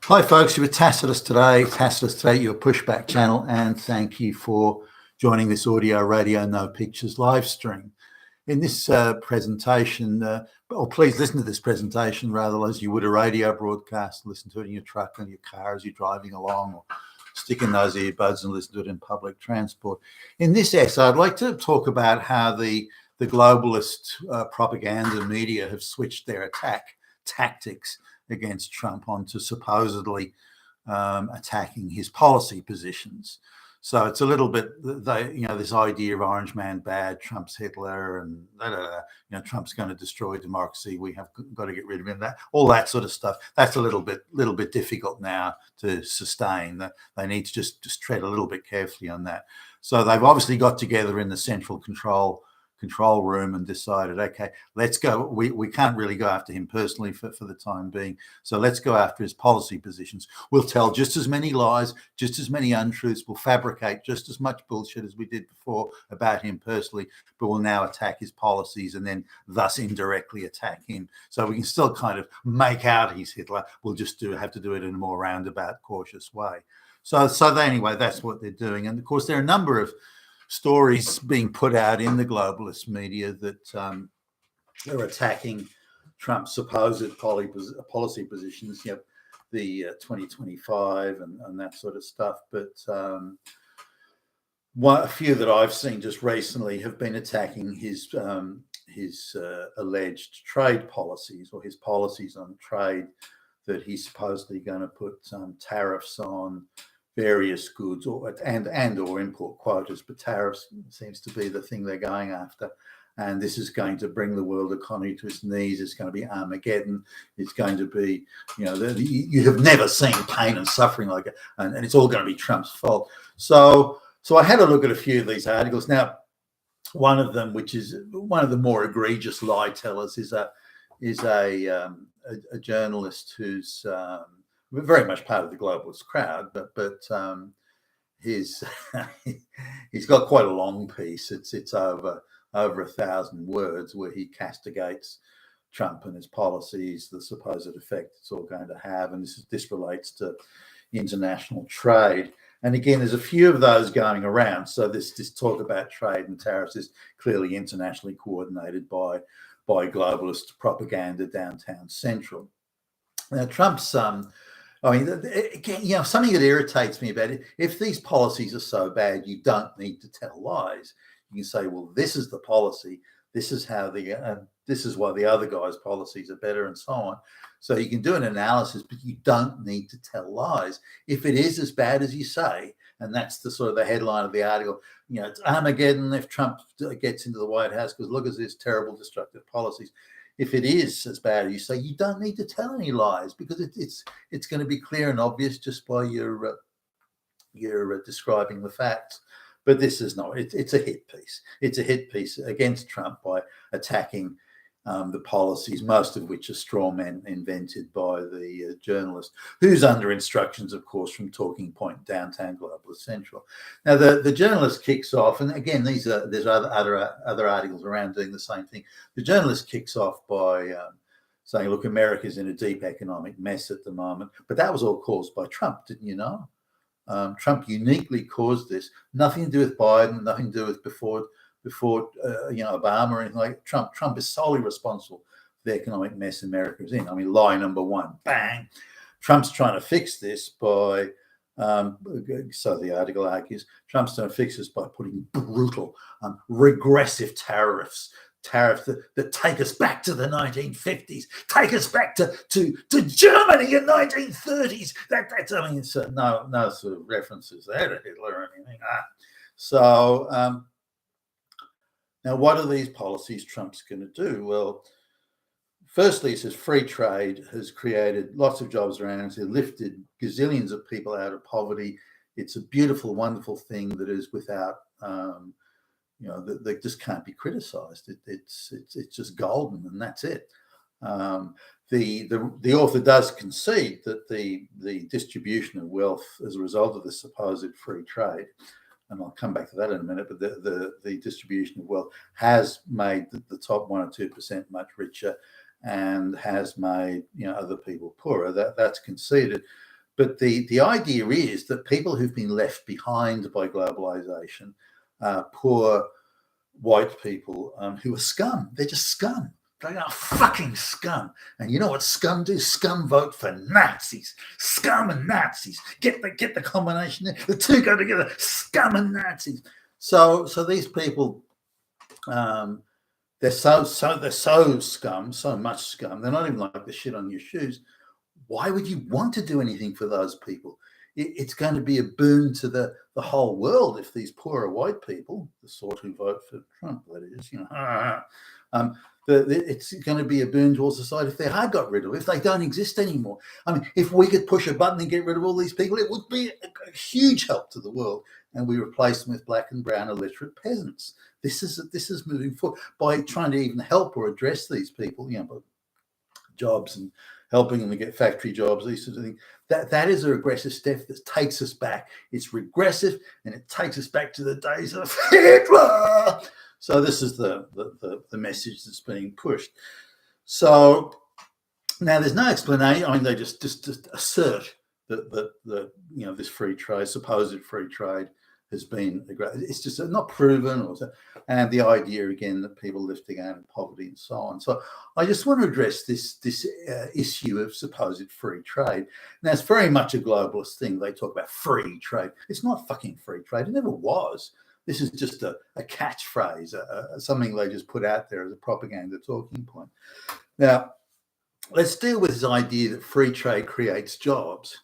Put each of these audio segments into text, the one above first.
Hi, folks. You're with Tacitus today. Tacitus today, your pushback channel, and thank you for joining this audio, radio, no pictures live stream. In this presentation, or please listen to this presentation rather as you would a radio broadcast. Listen to it in your truck and your car as you're driving along, or stick in those earbuds and listen to it in public transport. In this essay, I'd like to talk about how the globalist propaganda media have switched their attack tactics against Trump onto supposedly attacking his policy positions. So it's a little bit, this idea of Orange Man bad, Trump's Hitler, and Trump's going to destroy democracy. We have got to get rid of him. All that sort of stuff. That's a little bit difficult now to sustain. They need to just tread a little bit carefully on that. So they've obviously got together in the central control room and decided, okay, let's go. We can't really go after him personally for the time being. So let's go after his policy positions. We'll tell just as many lies, just as many untruths. We'll fabricate just as much bullshit as we did before about him personally, but we'll now attack his policies and then thus indirectly attack him. So we can still kind of make out he's Hitler. We'll just have to do it in a more roundabout, cautious way. So anyway, that's what they're doing. And of course, there are a number of stories being put out in the globalist media that are attacking Trump's supposed policy positions, the 2025 and that sort of stuff. But a few that I've seen just recently have been attacking his alleged trade policies, or his policies on trade, that he's supposedly going to put tariffs on various goods or import quotas, but tariffs seems to be the thing they're going after. And this is going to bring the world economy to its knees. It's going to be Armageddon. It's going to be, you have never seen pain and suffering like it, and it's all going to be Trump's fault. So I had a look at a few of these articles. Now, one of them, which is one of the more egregious lie tellers, is a journalist who's very much part of the globalist crowd, but he's got quite a long piece. It's over 1,000 words, where he castigates Trump and his policies, the supposed effect it's all going to have, and this relates to international trade. And again, there's a few of those going around. So this talk about trade and tariffs is clearly internationally coordinated by globalist propaganda downtown central. Now, Trump's again, something that irritates me about it, if these policies are so bad, you don't need to tell lies. You can say, well, this is the policy. This is how this is why the other guy's policies are better, and so on. So you can do an analysis, but you don't need to tell lies. If it is as bad as you say, and that's the sort of the headline of the article, it's Armageddon if Trump gets into the White House because look at his terrible destructive policies. If it is as bad as you say, you don't need to tell any lies, because it's going to be clear and obvious just by your describing the facts. But this is not. It's a hit piece. It's a hit piece against Trump by attacking the policies, most of which are straw men invented by the journalist, who's under instructions, of course, from Talking Point Downtown Globalist Central. Now, the journalist kicks off, and again, there's other articles around doing the same thing. The journalist kicks off by saying, look, America's in a deep economic mess at the moment, but that was all caused by Trump, didn't you know? Trump uniquely caused this. Nothing to do with Biden, nothing to do with before Obama or anything like Trump. Trump is solely responsible for the economic mess America is in. I mean, lie number one, bang. Trump's trying to fix this by, so the article argues, Trump's trying to fix this by putting brutal, regressive tariffs that take us back to the 1950s, take us back to Germany in 1930s. That's no sort of references there to Hitler or anything. So now, what are these policies Trump's going to do? Well, firstly, it says free trade has created lots of jobs around. It's lifted gazillions of people out of poverty. It's a beautiful, wonderful thing that is without, that just can't be criticized. It's just golden, and that's it. The author does concede that the distribution of wealth as a result of the supposed free trade, and I'll come back to that in a minute, but the distribution of wealth has made the top 1 or 2% much richer, and has made other people poorer. That's conceded. But the idea is that people who've been left behind by globalization, poor white people who are scum, they're just scum. They are fucking scum. And you know what scum do? Scum vote for Nazis. Scum and Nazis. Get the combination there. The two go together. Scum and Nazis. So these people, they're so scum, so much scum. They're not even like the shit on your shoes. Why would you want to do anything for those people? It's going to be a boon to the whole world if these poorer white people, the sort who vote for Trump, that is, it's going to be a boon to all society if they are got rid of, if they don't exist anymore. I mean, if we could push a button and get rid of all these people, it would be a huge help to the world, and we replace them with black and brown illiterate peasants. This is moving forward by trying to even help or address these people, by jobs and helping them to get factory jobs, these sorts of things. That is a regressive step that takes us back. It's regressive and it takes us back to the days of Hitler. So this is the message that's being pushed. So now there's no explanation. I mean, they just assert that this free trade, supposed free trade, has been it's just not proven, and the idea again that people living out in poverty and so on. So I just want to address this issue of supposed free trade. Now it's very much a globalist thing. They talk about free trade. It's not fucking free trade. It never was. This is just a catchphrase, something they just put out there as a propaganda talking point. Now let's deal with this idea that free trade creates jobs,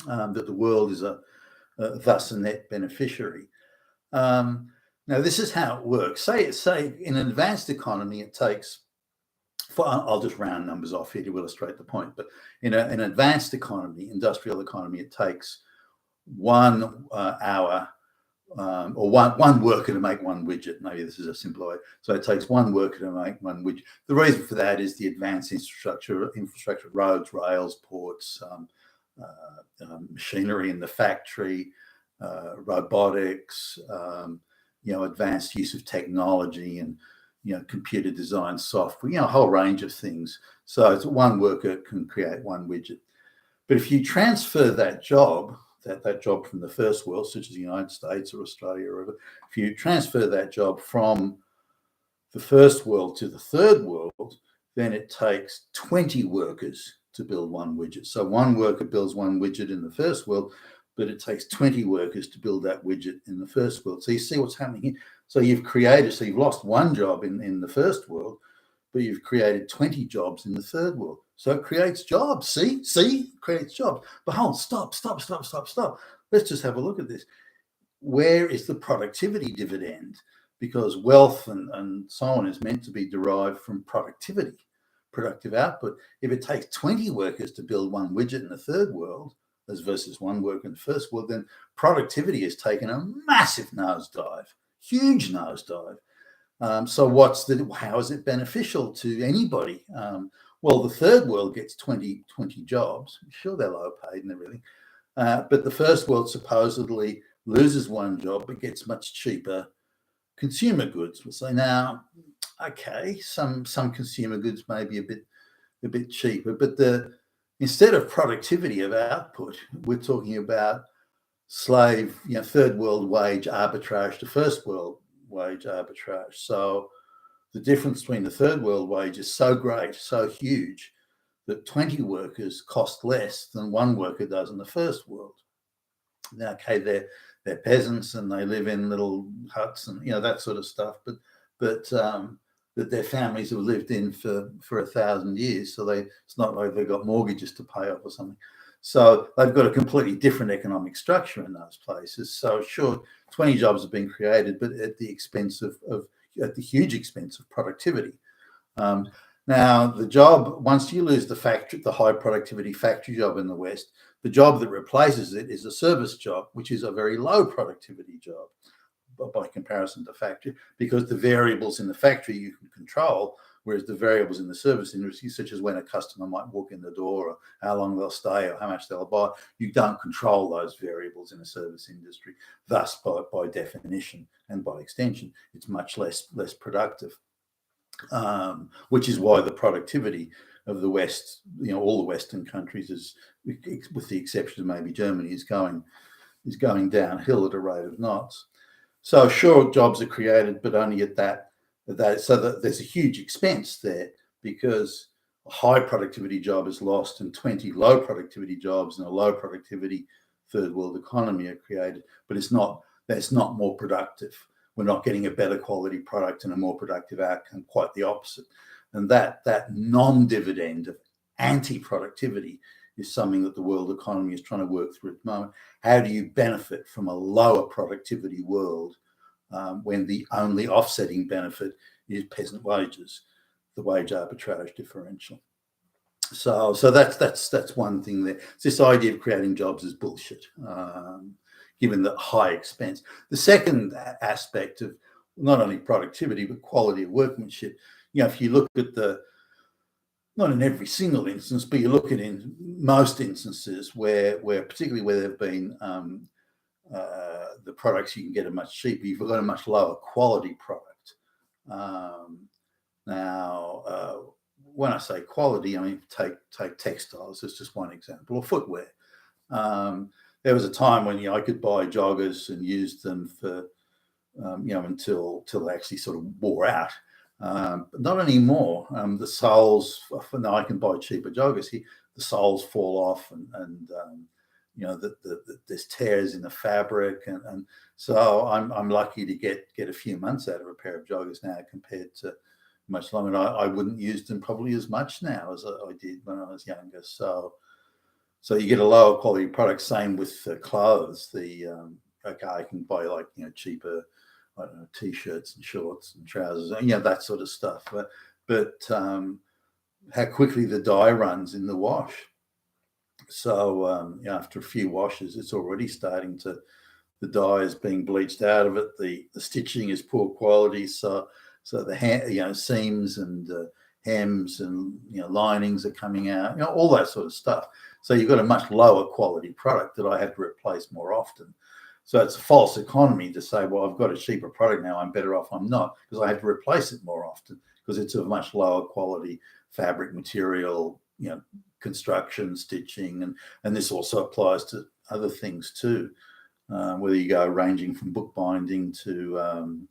that the world is thus a net beneficiary. Now, this is how it works. Say in an advanced economy, it takes, I'll just round numbers off here to illustrate the point, but in an advanced economy, industrial economy, it takes 1 hour or one worker to make one widget. Maybe this is a simpler way. So it takes 1 worker to make one widget. The reason for that is the advanced infrastructure, roads, rails, ports, machinery in the factory, robotics, advanced use of technology and, computer design software, a whole range of things. So it's 1 worker can create 1 widget. But if you transfer that job, that job from the first world, such as the United States or Australia or whatever, if you transfer that job from the first world to the third world, then it takes 20 workers to build 1 widget. So 1 worker builds 1 widget in the first world, but it takes 20 workers to build that widget in the first world. So you see what's happening here. So you've lost 1 job in the first world, but you've created 20 jobs in the third world. So it creates jobs. See, it creates jobs. But hold on, stop. Let's just have a look at this. Where is the productivity dividend? Because wealth and so on is meant to be derived from productivity, productive output. If it takes 20 workers to build 1 widget in the third world, as versus 1 worker in the first world, then productivity has taken a massive nosedive, huge nosedive. So how is it beneficial to anybody? Well, the third world gets 20 jobs. I'm sure they're low paid and everything. But the first world supposedly loses 1 job, but gets much cheaper consumer goods. We'll say now, okay, some consumer goods may be a bit cheaper, but instead of productivity of output, we're talking about slave, third world wage arbitrage to first world wage arbitrage. So the difference between the third world wage is so great, so huge, that 20 workers cost less than 1 worker does in the first world. Now, okay, they're peasants and they live in little huts and that sort of stuff, but that their families have lived in for 1,000 years, so it's not like they've got mortgages to pay off or something. So they've got a completely different economic structure in those places. So sure, 20 jobs have been created, but at the expense at the huge expense of productivity. Now, the job, once you lose the high productivity factory job in the West, the job that replaces it is a service job, which is a very low productivity job by comparison to factory, because the variables in the factory you can control, whereas the variables in the service industry, such as when a customer might walk in the door or how long they'll stay or how much they'll buy, you don't control those variables in a service industry. Thus, by definition and by extension, it's much less productive, which is why the productivity of the West, all the Western countries, is, with the exception of maybe Germany, is going downhill at a rate of knots. So sure, jobs are created, but only at that so that there's a huge expense there, because a high productivity job is lost and 20 low productivity jobs in a low productivity third world economy are created, but that's not more productive. We're not getting a better quality product and a more productive outcome, quite the opposite. And that non-dividend of anti-productivity is something that the world economy is trying to work through at the moment. How do you benefit from a lower productivity world when the only offsetting benefit is peasant wages, the wage arbitrage differential? So that's one thing there. This idea of creating jobs is bullshit, given the high expense. The second aspect of not only productivity but quality of workmanship, if you look at not in every single instance, but you look at in most instances where particularly where there have been the products you can get are much cheaper, you've got a much lower quality product. Now, when I say quality, I mean take textiles as just one example, or footwear. There was a time when I could buy joggers and use them for until they actually sort of wore out. But not anymore. The soles, now I can buy cheaper joggers here. The soles fall off, and there's tears in the fabric, and so I'm lucky to get a few months out of a pair of joggers now compared to much longer. I wouldn't use them probably as much now as I did when I was younger. So you get a lower quality product. Same with clothes. I can buy cheaper, I don't know, t-shirts and shorts and trousers, that sort of stuff. But how quickly the dye runs in the wash. So after a few washes, it's already starting to, the dye is being bleached out of it. The stitching is poor quality. So the seams and hems and linings are coming out. All that sort of stuff. So you've got a much lower quality product that I have to replace more often. So it's a false economy to say, well, I've got a cheaper product now, I'm better off. I'm not, because I have to replace it more often because it's of much lower quality fabric material, construction, stitching, and this also applies to other things too. Whether you go ranging from bookbinding to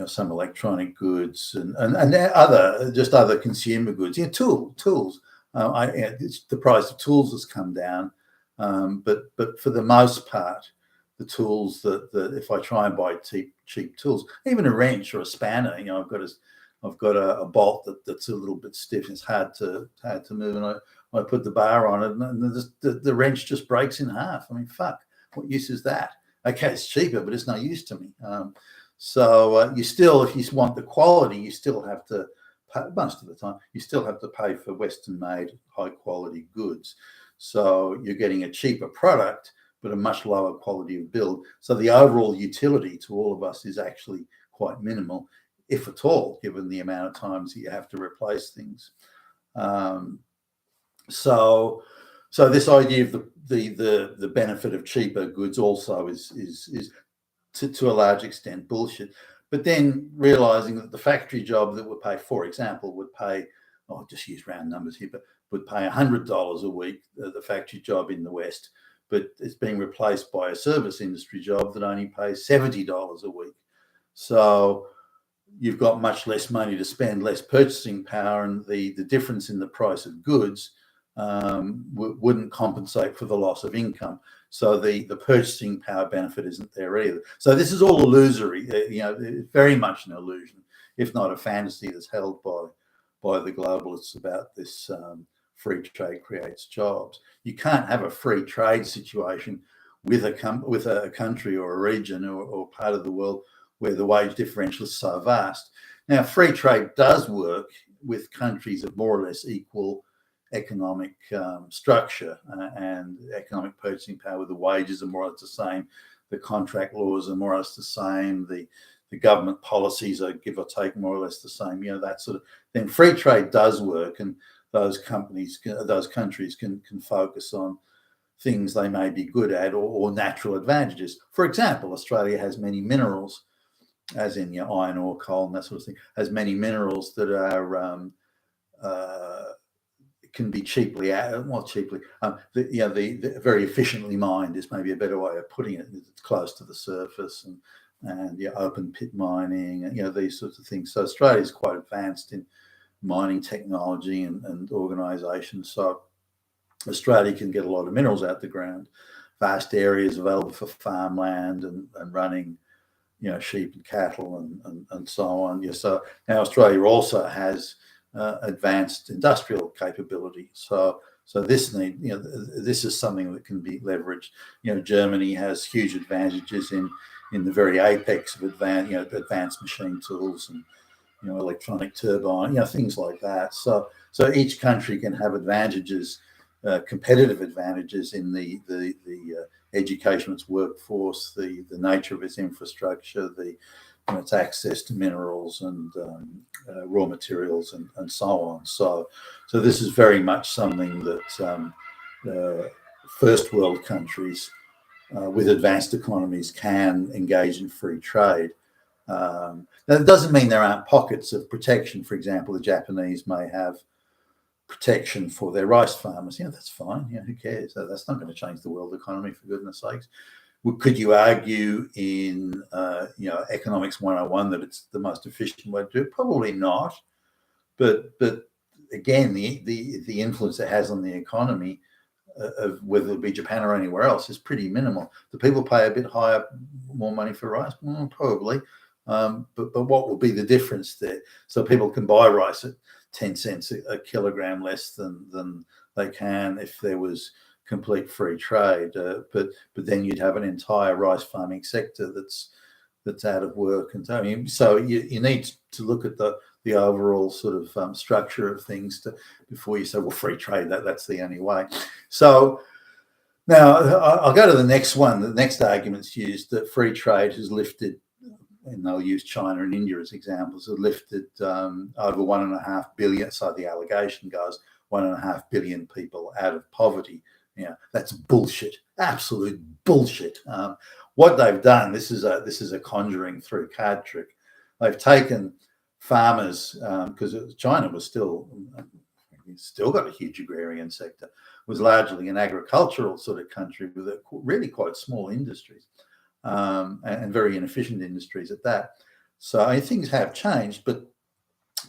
some electronic goods and other consumer goods. Tools. The price of tools has come down, but for the most part, the tools that if I try and buy cheap tools, even a wrench or a spanner, I've got a bolt that's a little bit stiff. It's hard to move, and I put the bar on it, and the wrench just breaks in half. I mean, fuck, what use is that? Okay, it's cheaper, but it's no use to me. So you still, if you want the quality, you still have to pay, most of the time, you still have to pay for Western-made, high-quality goods. So you're getting a cheaper product, but a much lower quality of build. So the overall utility to all of us is actually quite minimal, if at all, given the amount of times that you have to replace things. So this idea of the benefit of cheaper goods also is to a large extent bullshit. But then realizing that the factory job that would pay, for example, I'll just use round numbers here, but would pay $100 a week, the factory job in the West, but it's being replaced by a service industry job that only pays $70 a week. So you've got much less money to spend, less purchasing power, and the difference in the price of goods wouldn't compensate for the loss of income. So the purchasing power benefit isn't there either. So this is all illusory, very much an illusion, if not a fantasy that's held by the globalists about this free trade creates jobs. You can't have a free trade situation with a country or a region or part of the world where the wage differential is so vast. Now, free trade does work with countries of more or less equal economic structure and economic purchasing power, where the wages are more or less the same, the contract laws are more or less the same, the government policies are give or take more or less the same, that sort of thing. Free trade does work, and those countries can focus on things they may be good at or natural advantages. For example, Australia has many minerals, as in iron ore, coal, and that sort of thing, has many minerals that are can be cheaply, well, cheaply, the very efficiently mined is maybe a better way of putting it. It's close to the surface, and open pit mining, and these sorts of things. So Australia is quite advanced in mining technology and organisation. So Australia can get a lot of minerals out the ground, vast areas available for farmland and running, sheep and cattle and so on. So now Australia also has advanced industrial capability. So this this is something that can be leveraged. Germany has huge advantages in the very apex of advanced machine tools and electronic turbine, things like that. So each country can have advantages, competitive advantages in the education of its workforce, the nature of its infrastructure, its access to minerals and raw materials and so on. So this is very much something that first world countries with advanced economies can engage in free trade. Now, that doesn't mean there aren't pockets of protection. For example, the Japanese may have protection for their rice farmers. That's fine. Who cares? That's not going to change the world economy, for goodness sakes. Could you argue in economics 101 that it's the most efficient way to do it? Probably not. But again, the influence it has on the economy of whether it be Japan or anywhere else is pretty minimal. Do people pay a bit more money for rice? Well, probably. But what will be the difference there? So people can buy rice at 10 cents a kilogram less than they can if there was complete free trade. But then you'd have an entire rice farming sector that's out of work. And so you need to look at the overall sort of structure of things before you say, well, free trade, that's the only way. So now I'll go to the next one. The next argument's used that free trade has lifted, and they'll use China and India as examples, have lifted over 1.5 billion, so the allegation goes, 1.5 billion people out of poverty. That's bullshit, absolute bullshit. What they've done, this is a conjuring through card trick. They've taken farmers, because China was still got a huge agrarian sector, was largely an agricultural sort of country with really quite small industries. And very inefficient industries at that. So things have changed, but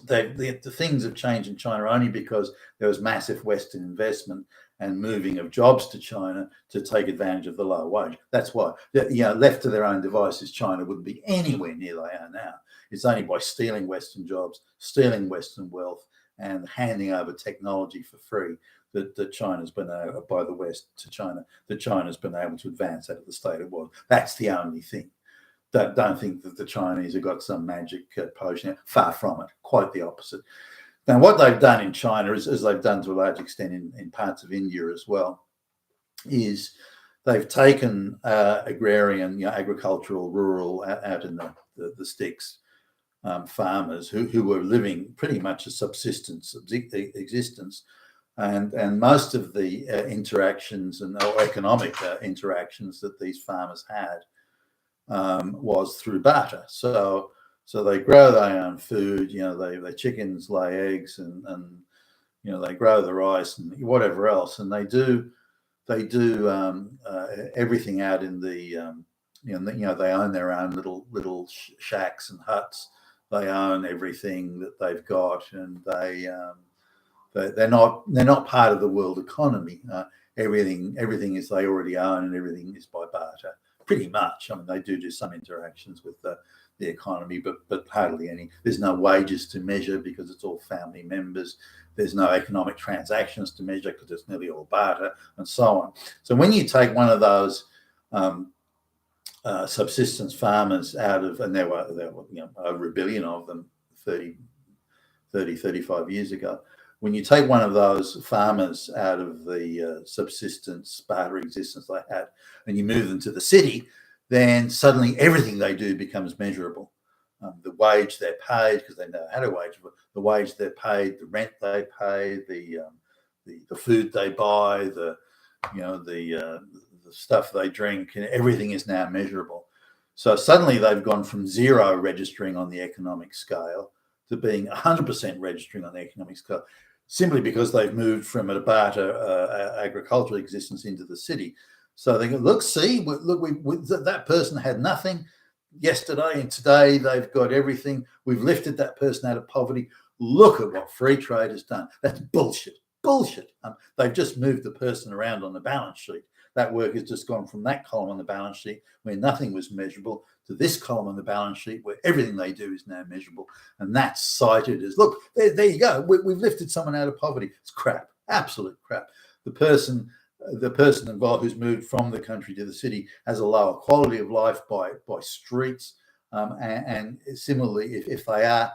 the things have changed in China only because there was massive Western investment and moving of jobs to China to take advantage of the low wage. That's why, left to their own devices, China wouldn't be anywhere near they are now. It's only by stealing Western jobs, stealing Western wealth, and handing over technology for free that China's been able, by the West to China, that China's been able to advance out of the state it was. That's the only thing. Don't think that the Chinese have got some magic potion. Far from it. Quite the opposite. Now, what they've done in China, as they've done to a large extent in parts of India as well, is they've taken agrarian, agricultural, rural, out in the sticks, farmers who were living pretty much a subsistence existence. And most of the interactions or economic interactions that these farmers had was through barter. So they grow their own food. Their chickens lay eggs, and they grow the rice and whatever else, and they do everything out in the they own their own little shacks and huts. They own everything that they've got, and they're not part of the world economy. Everything is they already own, and everything is by barter, pretty much. I mean, they do some interactions with the economy, but hardly any. There's no wages to measure because it's all family members. There's no economic transactions to measure because it's nearly all barter, and so on. So when you take one of those subsistence farmers out of, and there were over 1 billion of them 35 years ago. When you take one of those farmers out of the subsistence barter existence they had, and you move them to the city, then suddenly everything they do becomes measurable. The wage they're paid, because they know how to wage, the wage they're paid, the rent they pay, the food they buy, the stuff they drink, and everything is now measurable. So suddenly they've gone from zero registering on the economic scale to being 100% registering on the economic scale. simply because they've moved from a barter agricultural existence into the city. So they go, look, see, that person had nothing yesterday, and today they've got everything. We've lifted that person out of poverty. Look at what free trade has done. That's bullshit. Bullshit. They've just moved the person around on the balance sheet. That work has just gone from that column on the balance sheet where nothing was measurable to this column on the balance sheet where everything they do is now measurable. And that's cited as, look, there you go. We've lifted someone out of poverty. It's crap. Absolute crap. The person involved who's moved from the country to the city has a lower quality of life by streets. And similarly, if they are,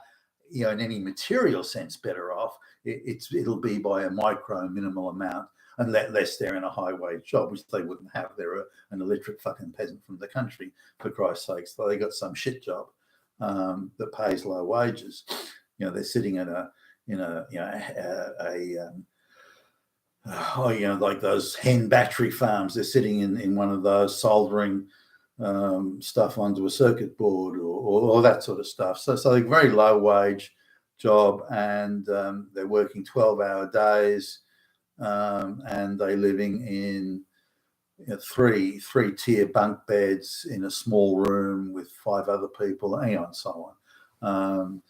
in any material sense better off, it'll be by a micro minimal amount, unless they're in a high wage job, which they wouldn't have. They're an illiterate fucking peasant from the country, for Christ's sakes. So they got some shit job that pays low wages. They're sitting at like those hen battery farms. They're sitting in one of those soldering stuff onto a circuit board or that sort of stuff. So a very low wage job, and they're working 12-hour days, and they're living in three-tier bunk beds in a small room with 5 other people, and so on.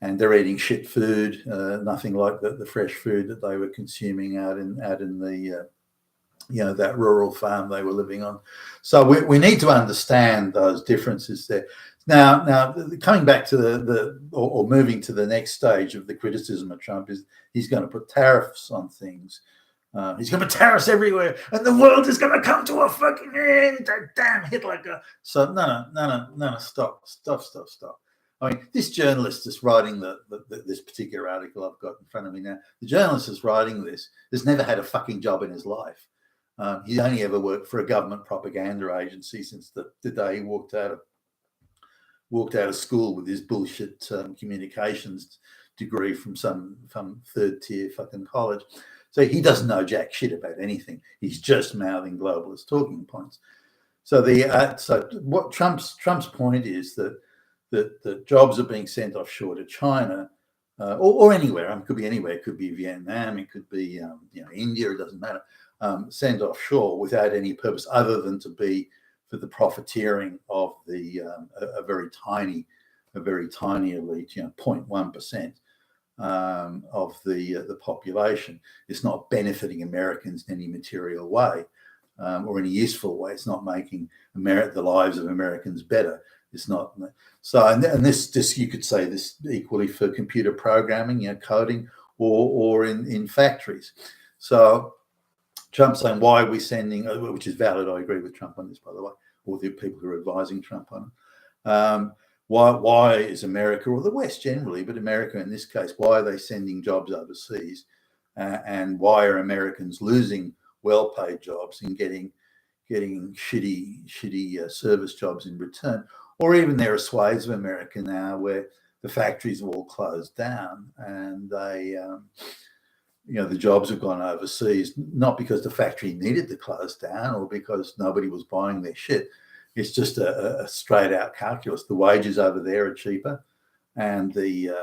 And they're eating shit food, nothing like the fresh food that they were consuming out in the that rural farm they were living on. So we need to understand those differences there. Now coming back to or moving to the next stage of the criticism of Trump is he's going to put tariffs on things. He's going to put tariffs everywhere, and the world is going to come to a fucking end. Damn Hitler! So no, stop. I mean, this journalist is writing this particular article I've got in front of me now. The journalist is writing this has never had a fucking job in his life. He's only ever worked for a government propaganda agency since the day he walked out of school with his bullshit communications degree from some third-tier fucking college. So he doesn't know jack shit about anything. He's just mouthing globalist talking points. So what Trump's point is that jobs are being sent offshore to China or anywhere. It could be anywhere. It could be Vietnam. It could be India. It doesn't matter. Sent offshore without any purpose other than to be for the profiteering of a very tiny elite, 0.1%. Of the population. It's not benefiting Americans in any material way or any useful way. It's not making the lives of Americans better. It's not. So, and this you could say this equally for computer programming, coding, or in factories. So Trump's saying, why are we sending, which is valid, I agree with Trump on this, by the way, or the people who are advising Trump on it. Why is America, or the West generally, but America in this case, why are they sending jobs overseas? And why are Americans losing well-paid jobs and getting shitty service jobs in return? Or even there are swathes of America now where the factories have all closed down and they, the jobs have gone overseas, not because the factory needed to close down or because nobody was buying their shit. It's just a straight out calculus. The wages over there are cheaper, and the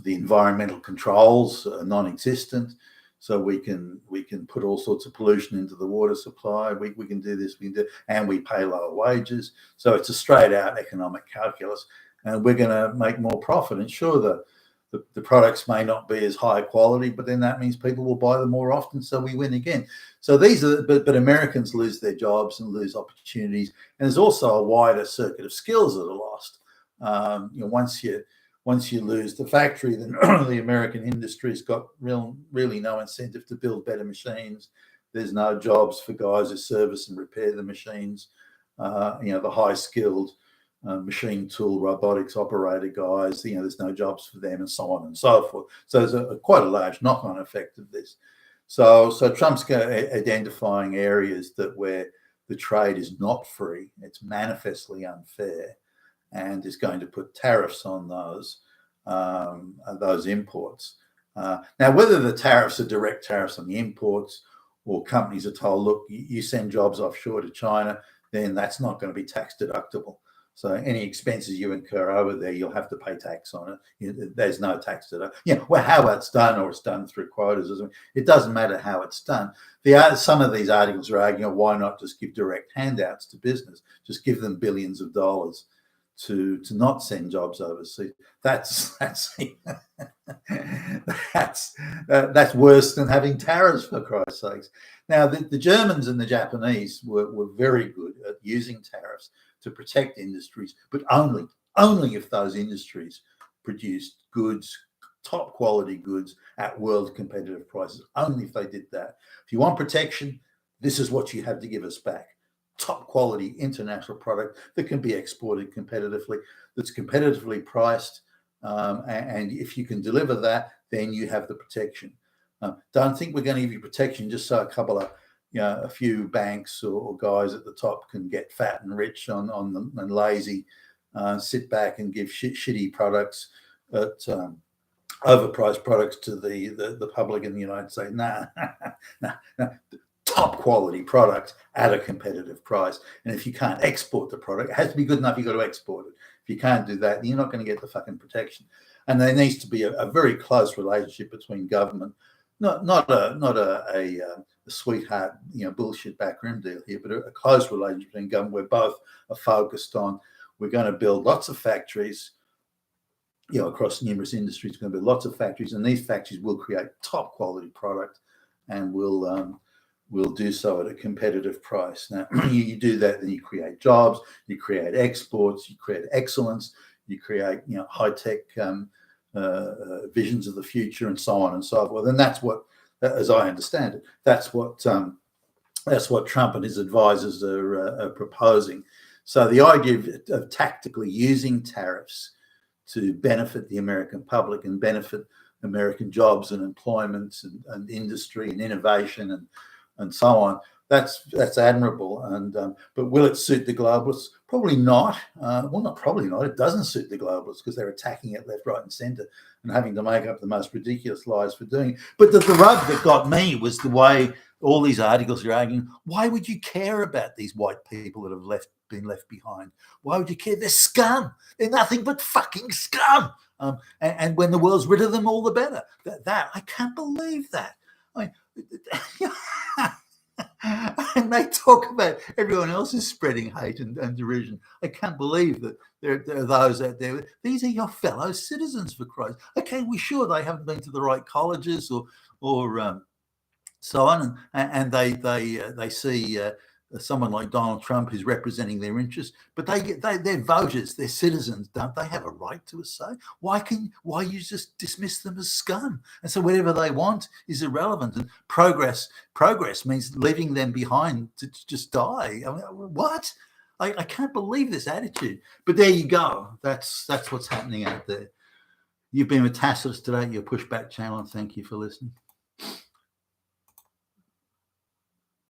environmental controls are non-existent. So we can put all sorts of pollution into the water supply. We can do this, and we pay lower wages. So it's a straight out economic calculus, and we're going to make more profit. And sure, the products may not be as high quality, but then that means people will buy them more often, so we win again. So but Americans lose their jobs and lose opportunities, and there's also a wider circuit of skills that are lost. Once you lose the factory, then the American industry's got really no incentive to build better machines. There's no jobs for guys who service and repair the machines. The high skilled machine tool robotics operator guys, there's no jobs for them, and so on and so forth. So there's quite a large knock-on effect of this. So Trump's identifying areas where the trade is not free, it's manifestly unfair, and is going to put tariffs on those imports. Now, whether the tariffs are direct tariffs on the imports or companies are told, look, you send jobs offshore to China, then that's not going to be tax deductible. So any expenses you incur over there, you'll have to pay tax on it. There's no tax to that. Well, how it's done, or it's done through quotas, or something, it doesn't matter how it's done. Some of these articles are arguing, why not just give direct handouts to business? Just give them billions of dollars to not send jobs overseas. That's that's worse than having tariffs, for Christ's sakes. Now, the Germans and the Japanese were very good at using tariffs to protect industries, but only if those industries produced goods, top quality goods at world competitive prices. Only if they did that. If you want protection, this is what you have to give us back. Top quality international product that can be exported competitively, that's competitively priced, and if you can deliver that, then you have the protection. Don't think we're going to give you protection just so a few banks or guys at the top can get fat and rich on them and lazy, sit back and give shitty products at overpriced products to the public in the United States. Nah. Top quality product at a competitive price. And if you can't export the product, it has to be good enough, you've got to export it. If you can't do that, then you're not going to get the fucking protection. And there needs to be a very close relationship between government, not a sweetheart, bullshit backroom deal here, but a close relationship between government where both are focused on, we're going to build lots of factories, across numerous industries. We're going to build lots of factories, and these factories will create top quality product, and we'll do so at a competitive price. Now, you do that, then you create jobs, you create exports, you create excellence, you create high-tech visions of the future, and so on and so forth. And that's what, as I understand it, that's what Trump and his advisors are proposing. So the idea of tactically using tariffs to benefit the American public and benefit American jobs and employment and industry and innovation and so on, that's admirable. But will it suit the globalists? Probably not. Not probably not. It doesn't suit the globalists because they're attacking it left, right, and centre and having to make up the most ridiculous lies for doing it. But the rub that got me was the way all these articles are arguing. Why would you care about these white people that have been left behind? Why would you care? They're scum. They're nothing but fucking scum. And when the world's rid of them, all the better. That I can't believe that. And they talk about everyone else is spreading hate and derision. I can't believe that there are those out there. These are your fellow citizens, for Christ. Okay, we're sure they haven't been to the right colleges or so on, and they see someone like Donald Trump who's representing their interests, but they're voters, they're citizens, don't they have a right to a say? Why you just dismiss them as scum? And so whatever they want is irrelevant. And progress means leaving them behind to just die. I mean, what? I can't believe this attitude. But there you go. That's what's happening out there. You've been with Tacitus today, your Pushback channel, and thank you for listening.